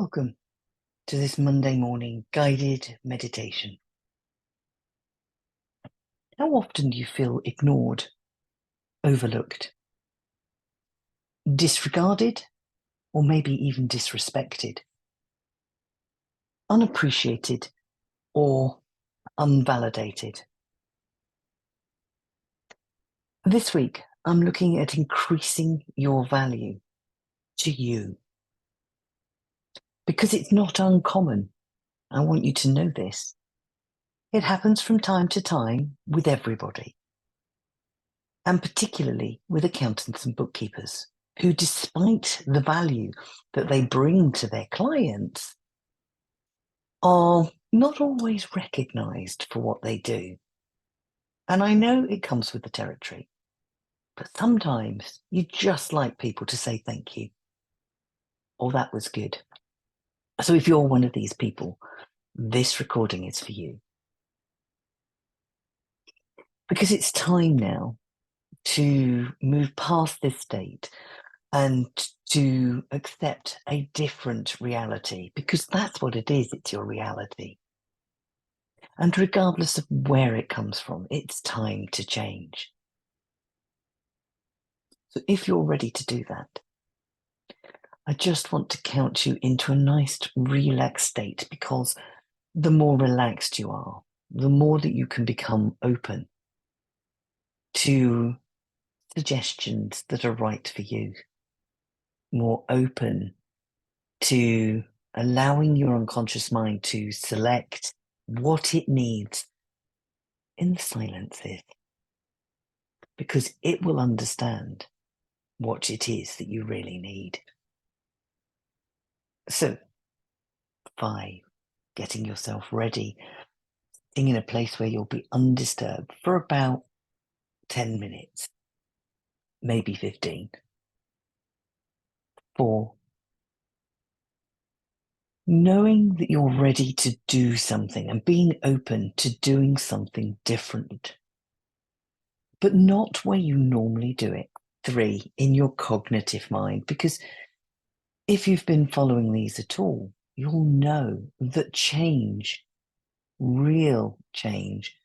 Welcome to this Monday morning guided meditation. How often do you feel ignored, overlooked, disregarded, or maybe even disrespected, unappreciated, or unvalidated? This week, I'm looking at increasing your value to you because it's not uncommon. I want you to know this. It happens from time to time with everybody, and particularly with accountants and bookkeepers, who, despite the value that they bring to their clients, are not always recognized for what they do. And I know it comes with the territory, but sometimes you just like people to say thank you, or that was good. So if you're one of these people, this recording is for you. Because it's time now to move past this state and to accept a different reality, because that's what it is. It's your reality. And regardless of where it comes from, it's time to change. So if you're ready to do that, I just want to count you into a nice relaxed state, because the more relaxed you are, the more that you can become open to suggestions that are right for you, more open to allowing your unconscious mind to select what it needs in the silences, because it will understand what it is that you really need. So, 5, getting yourself ready, sitting in a place where you'll be undisturbed for about 10 minutes, maybe 15. 4, knowing that you're ready to do something and being open to doing something different, but not where you normally do it. 3, in your cognitive mind, because if you've been following these at all, you'll know that change, real change,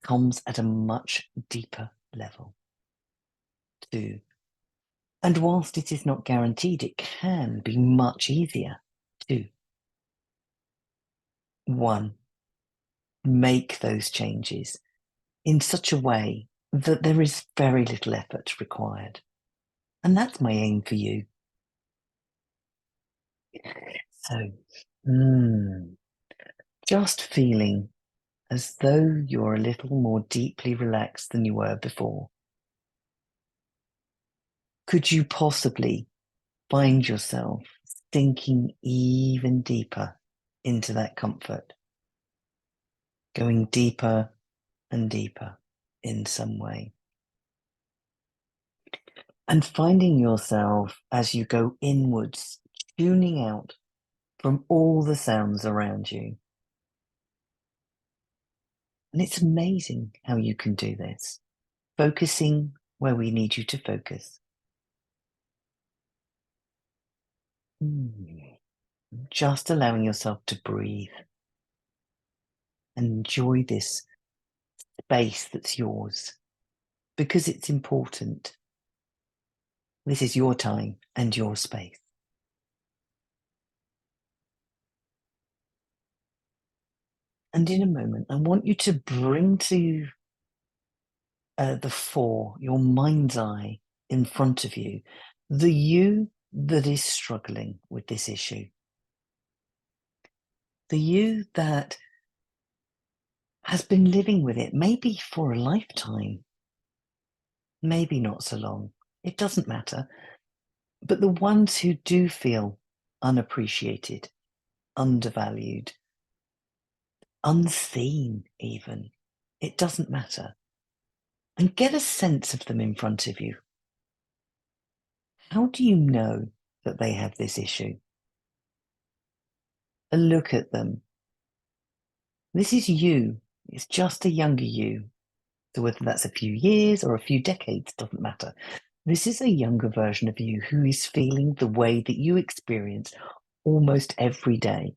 comes at a much deeper level. 2, and whilst it is not guaranteed, it can be much easier. 2, 1, make those changes in such a way that there is very little effort required. And that's my aim for you. So, just feeling as though you're a little more deeply relaxed than you were before. Could you possibly find yourself sinking even deeper into that comfort, going deeper and deeper in some way, and finding yourself as you go inwards, tuning out from all the sounds around you? And it's amazing how you can do this, focusing where we need you to focus. Just allowing yourself to breathe and enjoy this space that's yours, because it's important. This is your time and your space. And in a moment, I want you to bring to the fore, your mind's eye in front of you, the you that is struggling with this issue. The you that has been living with it, maybe for a lifetime, maybe not so long. It doesn't matter. But the ones who do feel unappreciated, undervalued, unseen even, it doesn't matter. And get a sense of them in front of you. How do you know that they have this issue? A look at them. This is you. It's just a younger you. So whether that's a few years or a few decades, doesn't matter. This is a younger version of you who is feeling the way that you experience almost every day.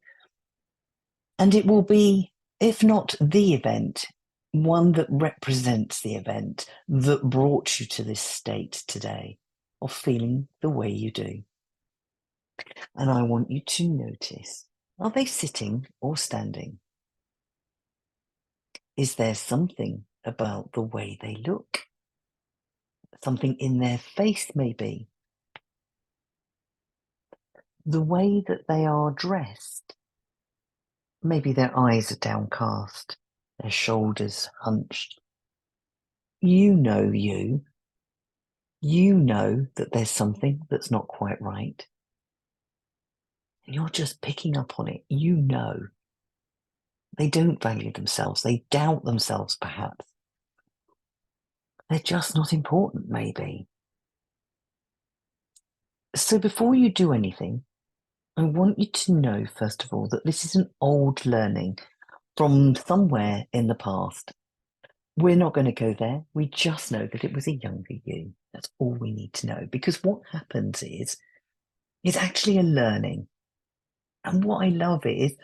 And it will be, if not the event, one that represents the event that brought you to this state today of feeling the way you do. And I want you to notice, are they sitting or standing? Is there something about the way they look? Something in their face, maybe? The way that they are dressed? Maybe their eyes are downcast, their shoulders hunched. You know you. You know that there's something that's not quite right. And you're just picking up on it. You know. They don't value themselves. They doubt themselves, perhaps. They're just not important, maybe. So before you do anything, I want you to know, first of all, that this is an old learning from somewhere in the past. We're not going to go there. We just know that it was a younger you. That's all we need to know. Because what happens is, it's actually a learning. And what I love is,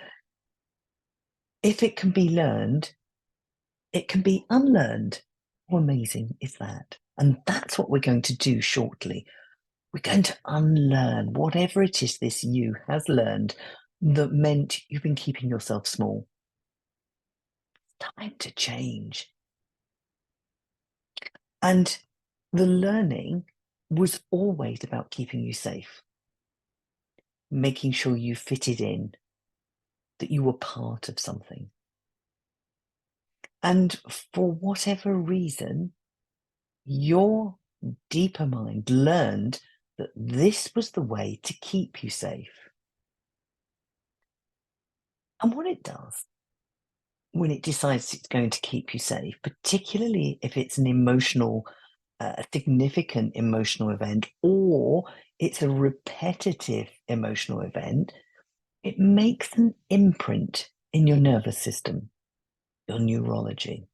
if it can be learned, it can be unlearned. How amazing is that? And that's what we're going to do shortly. We're going to unlearn whatever it is this you has learned that meant you've been keeping yourself small. It's time to change. And the learning was always about keeping you safe, making sure you fitted in, that you were part of something. And for whatever reason, your deeper mind learned that this was the way to keep you safe. And what it does when it decides it's going to keep you safe, particularly if it's an emotional, significant emotional event, or it's a repetitive emotional event, it makes an imprint in your nervous system, your neurology,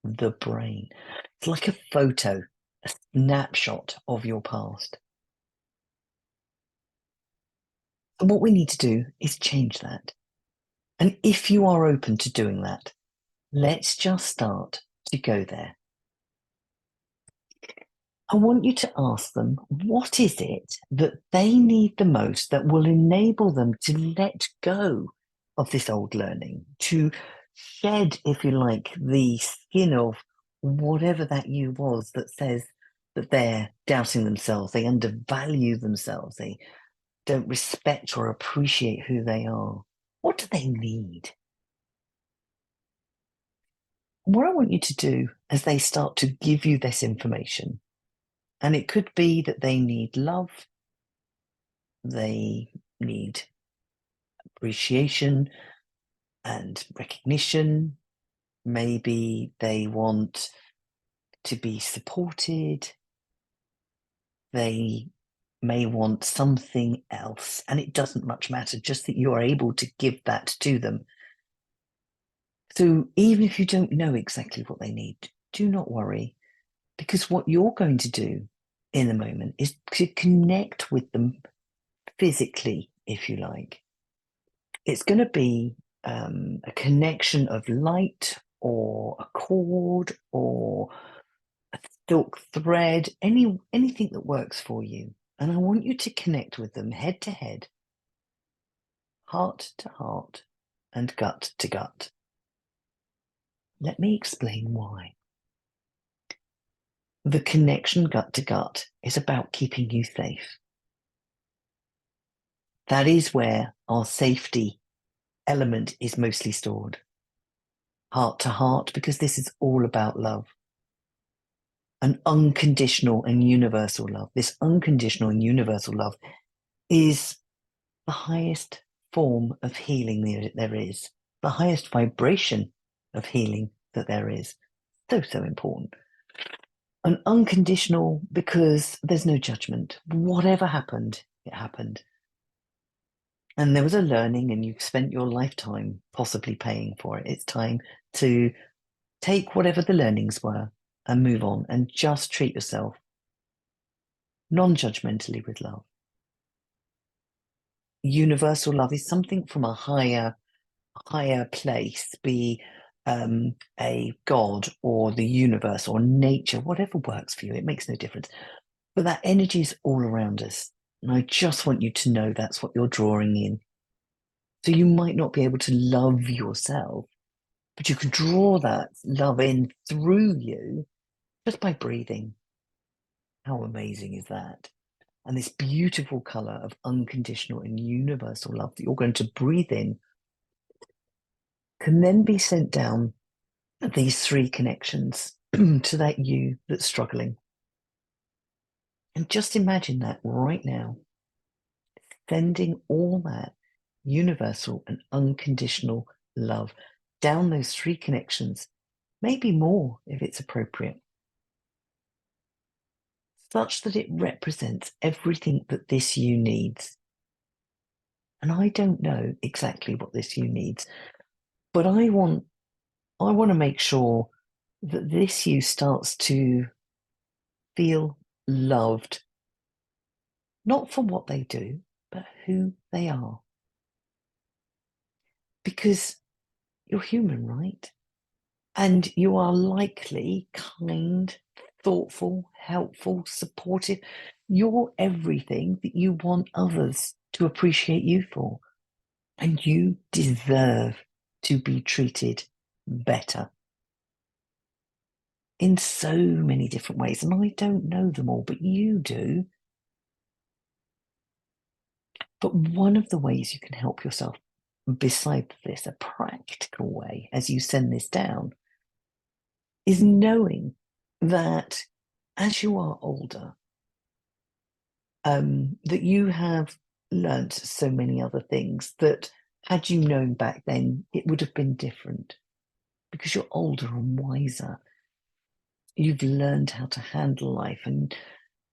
the brain. It's like a photo, a snapshot of your past. And what we need to do is change that. And if you are open to doing that, let's just start to go there. I want you to ask them, what is it that they need the most that will enable them to let go of this old learning, to shed, if you like, the skin of whatever that you was that says that they're doubting themselves, they undervalue themselves, they don't respect or appreciate who they are. What do they need? What I want you to do as they start to give you this information, and it could be that they need love, they need appreciation and recognition. Maybe they want to be supported. They may want something else, and it doesn't much matter, just that you're able to give that to them. So even if you don't know exactly what they need, do not worry, because what you're going to do in the moment is to connect with them physically, if you like. It's going to be a connection of light or a cord or a silk thread, anything that works for you. And I want you to connect with them head to head, heart to heart, and gut to gut. Let me explain why. The connection gut to gut is about keeping you safe. That is where our safety element is mostly stored. Heart to heart, because this is all about love. An unconditional and universal love. This unconditional and universal love is the highest form of healing there is, the highest vibration of healing that there is. So, so important. An unconditional because there's no judgment. Whatever happened, it happened. And there was a learning, and you've spent your lifetime possibly paying for it. It's time to take whatever the learnings were and move on and just treat yourself non-judgmentally with love. universal love is something from a higher place, be a god or the universe or nature, whatever works for you. It makes no difference. But that energy is all around us. And I just want you to know that's what you're drawing in. So you might not be able to love yourself, but you can draw that love in through you just by breathing. How amazing is that? And this beautiful color of unconditional and universal love that you're going to breathe in can then be sent down these three connections to that you that's struggling. And just imagine that right now, sending all that universal and unconditional love down those three connections, maybe more if it's appropriate, such that it represents everything that this you needs. And I don't know exactly what this you needs, but I want to make sure that this you starts to feel loved, not for what they do, but who they are. Because you're human, right? And you are likely kind, thoughtful, helpful, supportive. You're everything that you want others to appreciate you for. And you deserve to be treated better in so many different ways. And I don't know them all, but you do. But one of the ways you can help yourself, besides this, a practical way as you send this down, is knowing that as you are older, that you have learnt so many other things that had you known back then, it would have been different because you're older and wiser. You've learned how to handle life, and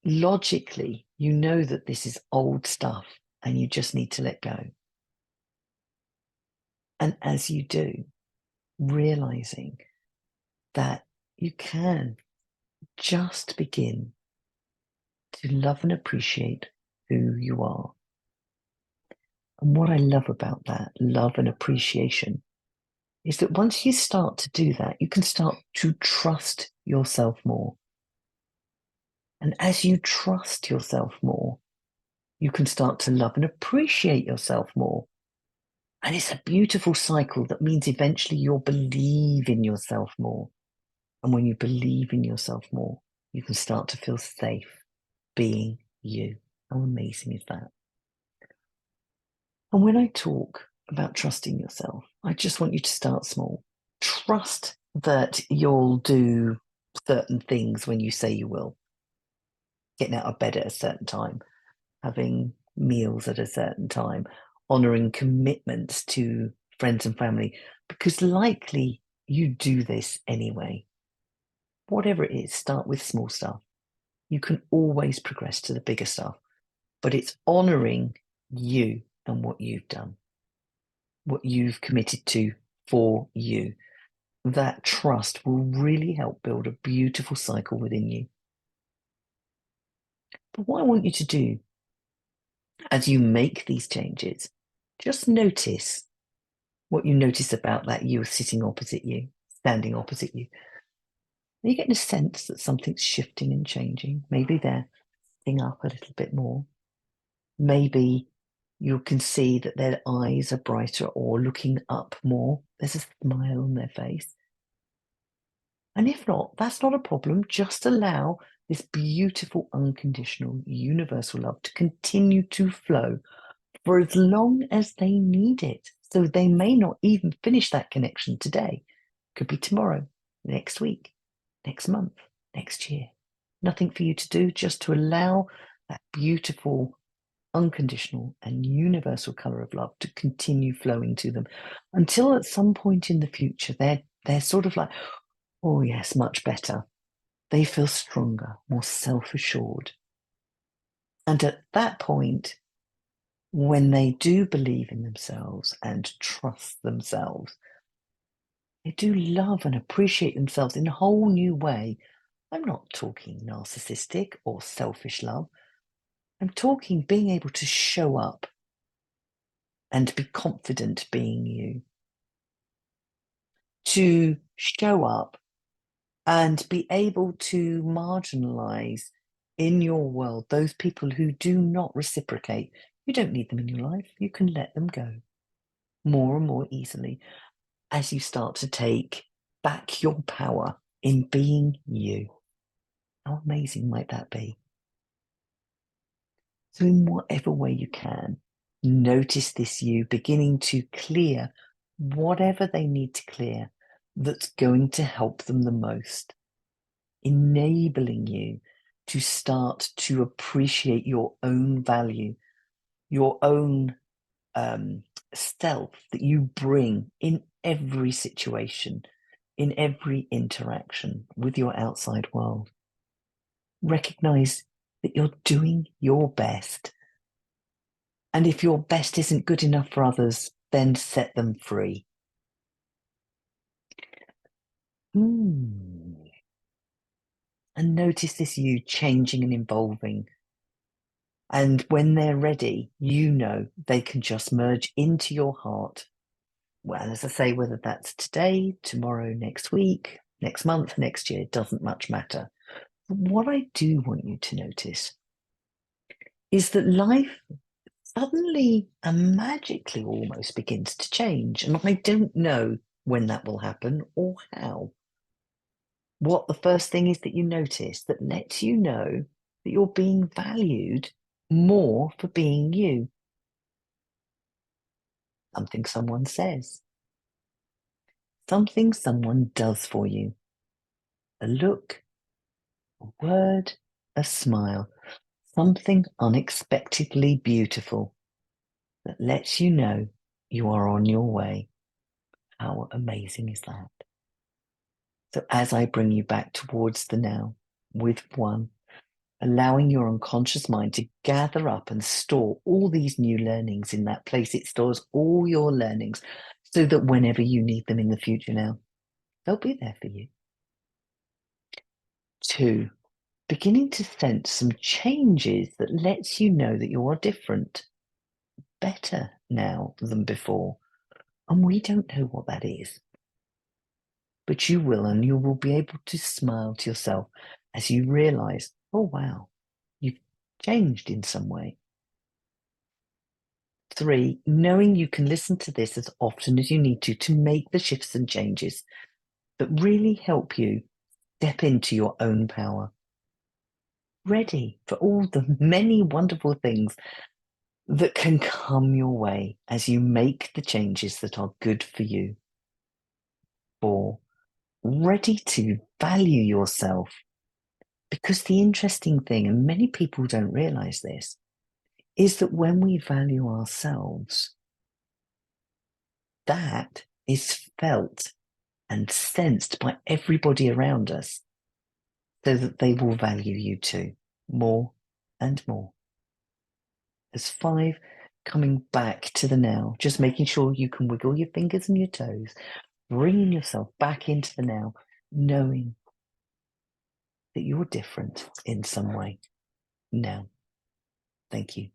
logically, you know that this is old stuff and you just need to let go. And as you do, realizing that you can just begin to love and appreciate who you are. And what I love about that love and appreciation is that once you start to do that, you can start to trust yourself more. And as you trust yourself more, you can start to love and appreciate yourself more. And it's a beautiful cycle that means eventually you'll believe in yourself more. And when you believe in yourself more, you can start to feel safe being you. How amazing is that? And when I talk about trusting yourself, I just want you to start small. Trust that you'll do certain things when you say you will. Getting out of bed at a certain time, having meals at a certain time, honoring commitments to friends and family, because likely you do this anyway. Whatever it is, start with small stuff. You can always progress to the bigger stuff, but it's honoring you and what you've done, what you've committed to for you. That trust will really help build a beautiful cycle within you. But what I want you to do as you make these changes, just notice what you notice about that you sitting opposite you, standing opposite you. Are you getting a sense that something's shifting and changing? Maybe they're sitting up a little bit more. Maybe you can see that their eyes are brighter or looking up more. There's a smile on their face. And if not, that's not a problem. Just allow this beautiful, unconditional, universal love to continue to flow for as long as they need it. So they may not even finish that connection today. Could be tomorrow, next week, next month, next year. Nothing for you to do, just to allow that beautiful, unconditional and universal color of love to continue flowing to them until at some point in the future, they're sort of like, oh yes, much better. They feel stronger, more self-assured. And at that point, when they do believe in themselves and trust themselves, they do love and appreciate themselves in a whole new way. I'm not talking narcissistic or selfish love. I'm talking being able to show up and be confident being you, to show up and be able to marginalize in your world those people who do not reciprocate. You don't need them in your life. You can let them go more and more easily as you start to take back your power in being you. How amazing might that be? So in whatever way you can, notice this you beginning to clear whatever they need to clear that's going to help them the most, enabling you to start to appreciate your own value, your own self that you bring in every situation, in every interaction with your outside world. Recognize that you're doing your best. And if your best isn't good enough for others, then set them free. And notice this you changing and evolving. And when they're ready, you know they can just merge into your heart. Well, as I say, whether that's today, tomorrow, next week, next month, next year, doesn't much matter. But what I do want you to notice is that life suddenly and magically almost begins to change. And I don't know when that will happen or how. What the first thing is that you notice that lets you know that you're being valued more for being you. Something someone says, something someone does for you, a look, a word, a smile, something unexpectedly beautiful that lets you know you are on your way. How amazing is that? So as I bring you back towards the now with one, allowing your unconscious mind to gather up and store all these new learnings in that place. It stores all your learnings so that whenever you need them in the future now, they'll be there for you. 2, beginning to sense some changes that lets you know that you are different, better now than before. And we don't know what that is. But you will, and you will be able to smile to yourself as you realize, oh, wow, you've changed in some way. 3, knowing you can listen to this as often as you need to make the shifts and changes that really help you step into your own power. Ready for all the many wonderful things that can come your way as you make the changes that are good for you. 4, ready to value yourself. Because the interesting thing, and many people don't realize this, is that when we value ourselves, that is felt and sensed by everybody around us so that they will value you too, more and more. There's 5, coming back to the now, just making sure you can wiggle your fingers and your toes, bringing yourself back into the now, knowing that you're different in some way. Now, thank you.